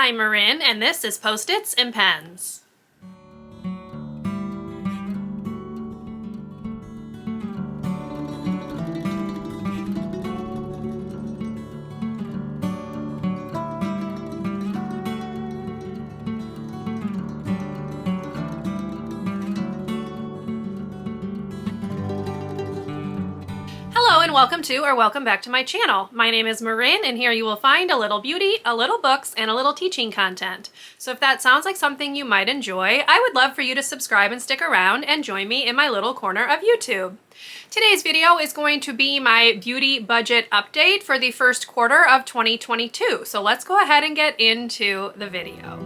I'm Marin, and this is Post-its and Pens. Hello and welcome back to my channel. My name is Marin, and here you will find a little beauty, a little books, and a little teaching content. So if that sounds like something you might enjoy, I would love for you to subscribe and stick around and join me in my little corner of YouTube. Today's video is going to be my beauty budget update for the first quarter of 2022. So let's go ahead and get into the video.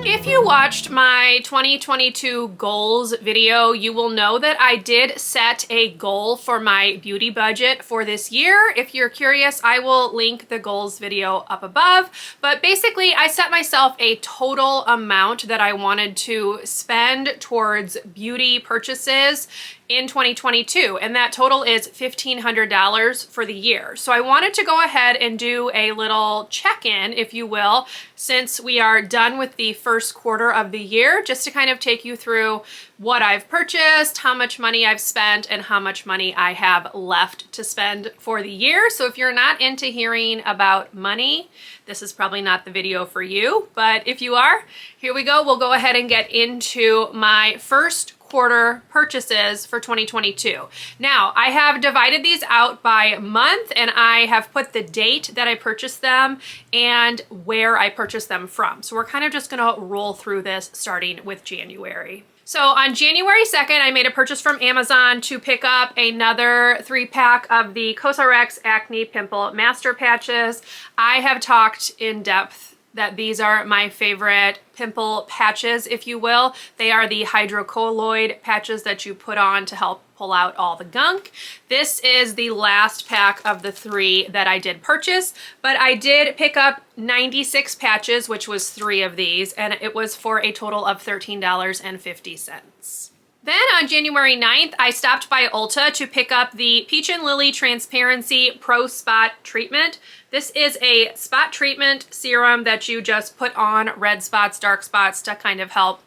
If you watched my 2022 goals video, you will know that I did set a goal for my beauty budget for this year. If you're curious, I will link the goals video up above. But basically, I set myself a total amount that I wanted to spend towards beauty purchases in 2022, and that total is $1,500 for the year. So I wanted to go ahead and do a little check-in, if you will, since we are done with the first quarter of the year, just to kind of take you through what I've purchased, how much money I've spent, and how much money I have left to spend for the year. So if you're not into hearing about money, this is probably not the video for you, but if you are, here we go. We'll go ahead and get into my first quarter purchases for 2022. Now, I have divided these out by month, and I have put the date that I purchased them and where I purchased them from. So we're kind of just gonna roll through this starting with January. So on January 2nd, I made a purchase from Amazon to pick up another 3-pack of the CosRX Acne Pimple Master Patches. I have talked in depth that these are my favorite pimple patches, if you will. They are the hydrocolloid patches that you put on to help pull out all the gunk. This is the last pack of the 3 that I did purchase, but I did pick up 96 patches, which was 3 of these, and it was for a total of $13.50. Then on January 9th, I stopped by Ulta to pick up the Peach and Lily Transparen-C Pro Spot Treatment. This is a spot treatment serum that you just put on red spots, dark spots to kind of help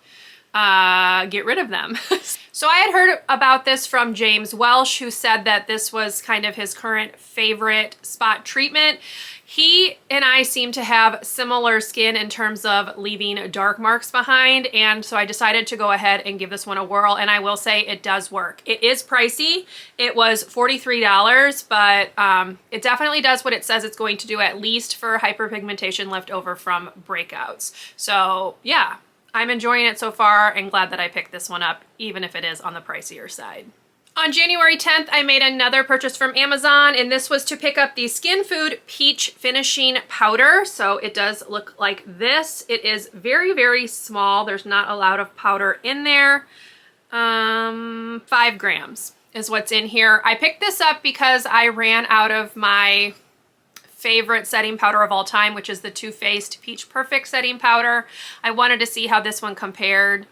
get rid of them. So I had heard about this from James Welsh, who said that this was kind of his current favorite spot treatment. He and I seem to have similar skin in terms of leaving dark marks behind, and so I decided to go ahead and give this one a whirl, and I will say it does work. It is pricey. It was $43, but it definitely does what it says it's going to do, at least for hyperpigmentation left over from breakouts. So yeah, I'm enjoying it so far and glad that I picked this one up, even if it is on the pricier side. On January 10th, I made another purchase from Amazon, and this was to pick up the Skinfood Peach Finishing Powder. So it does look like this. It is very, very small. There's not a lot of powder in there. 5 grams is what's in here. I picked this up because I ran out of my favorite setting powder of all time, which is the Too Faced Peach Perfect Setting Powder. I wanted to see how this one compared.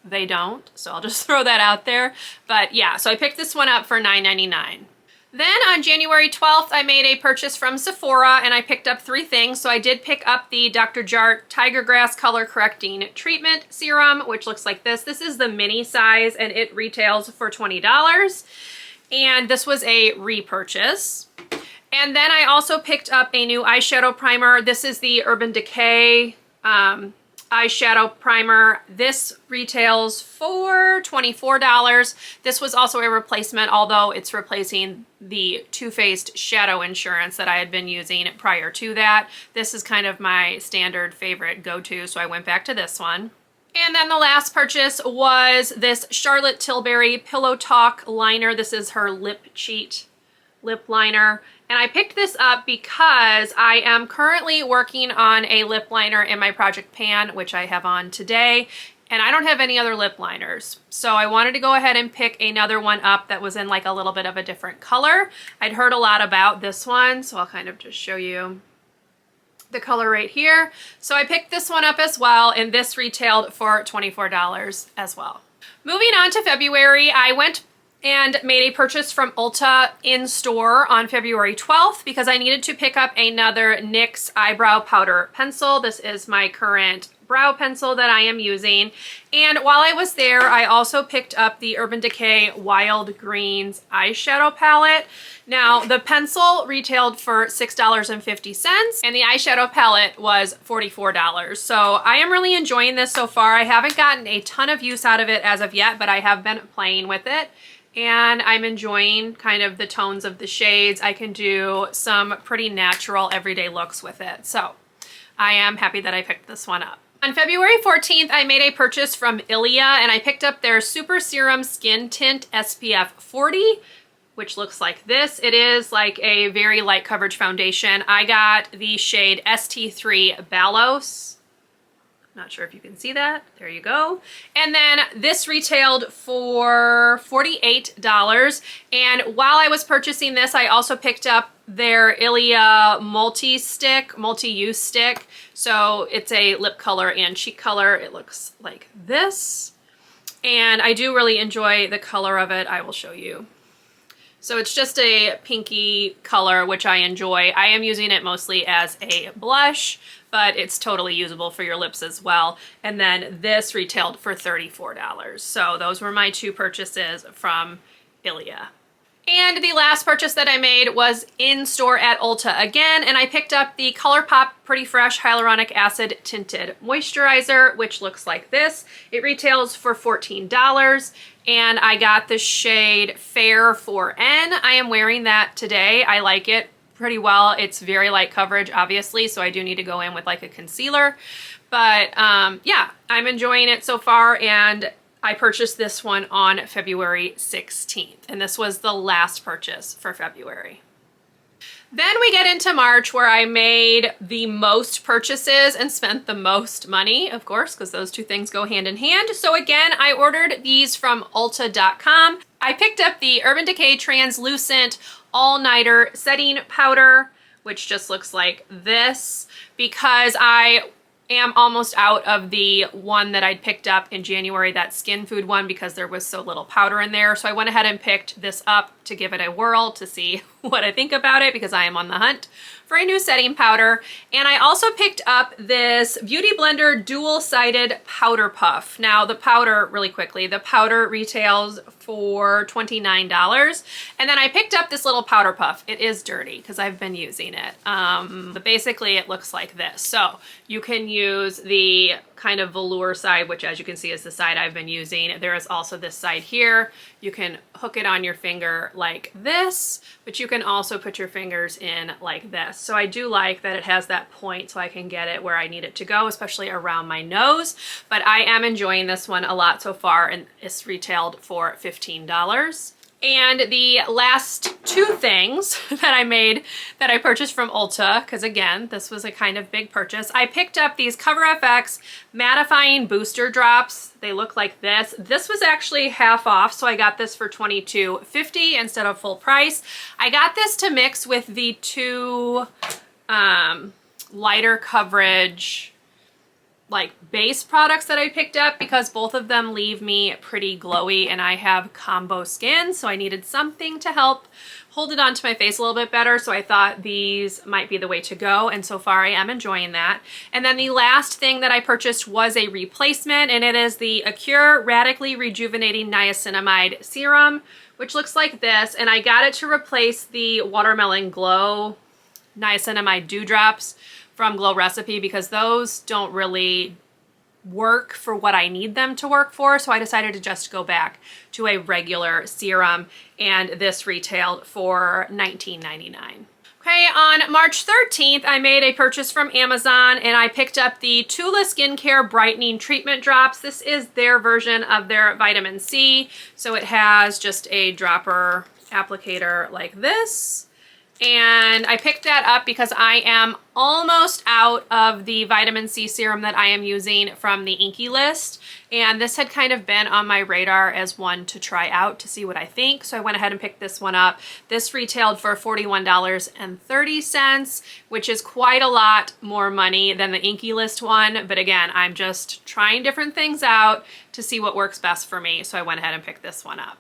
They don't, so I'll just throw that out there. But yeah, so I picked this one up for $9.99. Then on January 12th, I made a purchase from Sephora, and I picked up 3 things. So I did pick up the Dr. Jart Tiger Grass Color Correcting Treatment Serum, which looks like this. This is the mini size, and it retails for $20. And this was a repurchase. And then I also picked up a new eyeshadow primer. This is the Urban Decay eyeshadow primer. This retails for $24. This was also a replacement, although it's replacing the Too Faced Shadow Insurance that I had been using prior to that. This is kind of my standard favorite go-to, so I went back to this one. And then the last purchase was this Charlotte Tilbury Pillow Talk liner. This is her Lip Cheat lip liner. And I picked this up because I am currently working on a lip liner in my Project Pan, which I have on today, and I don't have any other lip liners. So I wanted to go ahead and pick another one up that was in like a little bit of a different color. I'd heard a lot about this one, so I'll kind of just show you the color right here. So I picked this one up as well, and this retailed for $24 as well. Moving on to February, I went and made a purchase from Ulta in store on February 12th because I needed to pick up another NYX eyebrow powder pencil. This is my current brow pencil that I am using. And while I was there, I also picked up the Urban Decay Wild Greens eyeshadow palette. Now, the pencil retailed for $6.50 and the eyeshadow palette was $44. So I am really enjoying this so far. I haven't gotten a ton of use out of it as of yet, but I have been playing with it. And I'm enjoying kind of the tones of the shades. I can do some pretty natural everyday looks with it. So I am happy that I picked this one up. On February 14th, I made a purchase from Ilia and I picked up their Super Serum Skin Tint SPF 40, which looks like this. It is like a very light coverage foundation. I got the shade ST3 Balos. Not sure if you can see that. There you go. And then this retailed for $48. And while I was purchasing this, I also picked up their Ilia Multistick, multi-use stick. So it's a lip color and cheek color. It looks like this. And I do really enjoy the color of it. I will show you. So it's just a pinky color, which I enjoy. I am using it mostly as a blush, but it's totally usable for your lips as well. And then this retailed for $34. So those were my two purchases from Ilia. And the last purchase that I made was in store at Ulta again, and I picked up the ColourPop Pretty Fresh Hyaluronic Acid Tinted Moisturizer, which looks like this. It retails for $14, and I got the shade Fair 4N. I am wearing that today. I like it pretty well. It's very light coverage, obviously, so I do need to go in with like a concealer. But yeah, I'm enjoying it so far, and I purchased this one on February 16th, and this was the last purchase for February. Then we get into March, where I made the most purchases and spent the most money, of course, because those two things go hand in hand. So again, I ordered these from Ulta.com. I picked up the Urban Decay Translucent All-Nighter Setting Powder, which just looks like this, because I am almost out of the one that I'd picked up in January, that Skinfood one, because there was so little powder in there. So I went ahead and picked this up to give it a whirl to see what I think about it, because I am on the hunt for a new setting powder. And I also picked up this Beauty Blender dual-sided powder puff. Now the powder, really quickly, the powder retails for $29. And then I picked up this little powder puff. It is dirty because I've been using it. But basically it looks like this. So you can use the kind of velour side, which as you can see is the side I've been using. There is also this side here. You can hook it on your finger like this, but you can also put your fingers in like this. So I do like that it has that point so I can get it where I need it to go, especially around my nose. But I am enjoying this one a lot so far, and it's retailed for $15. And the last two things that I made that I purchased from Ulta, because again, this was a kind of big purchase. I picked up these CoverFX Mattifying Booster Drops. They look like this. This was actually half off, so I got this for $22.50 instead of full price. I got this to mix with the two lighter coverage like base products that I picked up, because both of them leave me pretty glowy and I have combo skin, so I needed something to help hold it onto my face a little bit better. So I thought these might be the way to go, and so far I am enjoying that. And then the last thing that I purchased was a replacement, and it is the Acure Radically Rejuvenating Niacinamide Serum, which looks like this, and I got it to replace the Watermelon Glow Niacinamide Dewdrops from Glow Recipe, because those don't really work for what I need them to work for. So I decided to just go back to a regular serum, and this retailed for $19.99. Okay, on March 13th, I made a purchase from Amazon, and I picked up the Tula Skincare Brightening Treatment Drops. This is their version of their vitamin C. So it has just a dropper applicator like this. And I picked that up because I am almost out of the vitamin C serum that I am using from the Inky list. And this had kind of been on my radar as one to try out to see what I think. So I went ahead and picked this one up. This retailed for $41.30, which is quite a lot more money than the Inky list one. But again, I'm just trying different things out to see what works best for me. So I went ahead and picked this one up.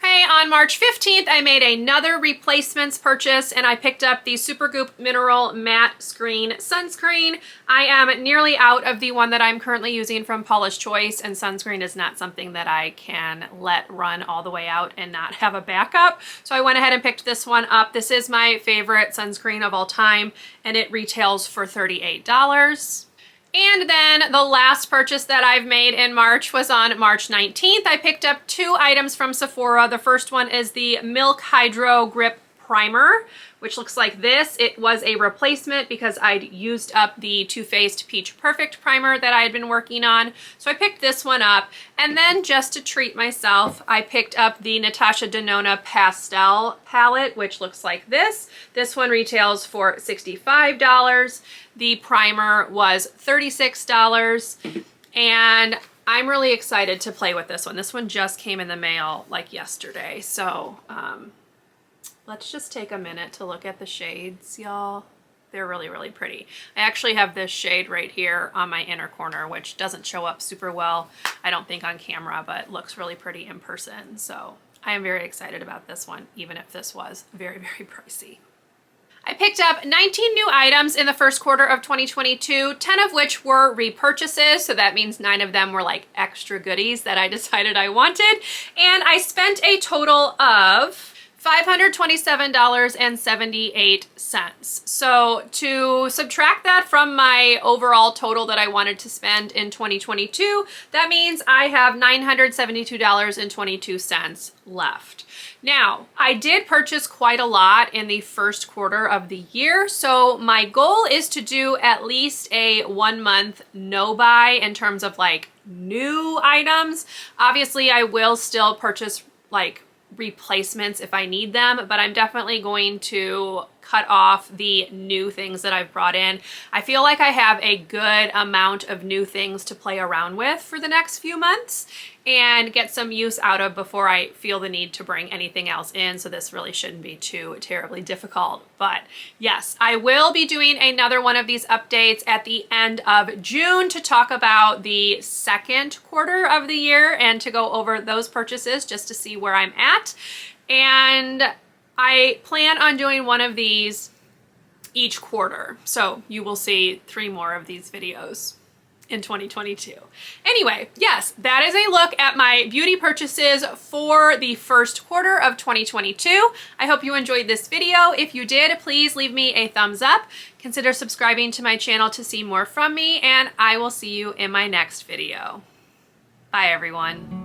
Okay, on March 15th, I made another replacements purchase and I picked up the Supergoop Mineral Matte Screen Sunscreen. I am nearly out of the one that I'm currently using from Paula's Choice, and sunscreen is not something that I can let run all the way out and not have a backup. So I went ahead and picked this one up. This is my favorite sunscreen of all time and it retails for $38. And then the last purchase that I've made in March was on March 19th. I picked up 2 items from Sephora. The first one is the Milk Hydro Grip Primer, which looks like this. It was a replacement because I'd used up the Too Faced Peach Perfect primer that I had been working on. So I picked this one up. And then just to treat myself, I picked up the Natasha Denona Pastel palette, which looks like this. This one retails for $65. The primer was $36. And I'm really excited to play with this one. This one just came in the mail like yesterday. So, let's just take a minute to look at the shades, y'all. They're really, really pretty. I actually have this shade right here on my inner corner, which doesn't show up super well, I don't think, on camera, but looks really pretty in person. So I am very excited about this one, even if this was very, very pricey. I picked up 19 new items in the first quarter of 2022, 10 of which were repurchases, so that means 9 of them were like extra goodies that I decided I wanted, and I spent a total of $527.78. So to subtract that from my overall total that I wanted to spend in 2022, that means I have $972.22 left. Now, I did purchase quite a lot in the first quarter of the year, so my goal is to do at least a 1-month no buy in terms of like new items. Obviously, I will still purchase like replacements if I need them, but I'm definitely going to cut off the new things that I've brought in. I feel like I have a good amount of new things to play around with for the next few months and get some use out of before I feel the need to bring anything else in, so this really shouldn't be too terribly difficult. But yes, I will be doing another one of these updates at the end of June to talk about the second quarter of the year and to go over those purchases just to see where I'm at. And I plan on doing one of these each quarter, so you will see 3 more of these videos in 2022. Anyway, yes, that is a look at my beauty purchases for the first quarter of 2022. I hope you enjoyed this video. If you did, please leave me a thumbs up. Consider subscribing to my channel to see more from me, and I will see you in my next video. Bye, everyone.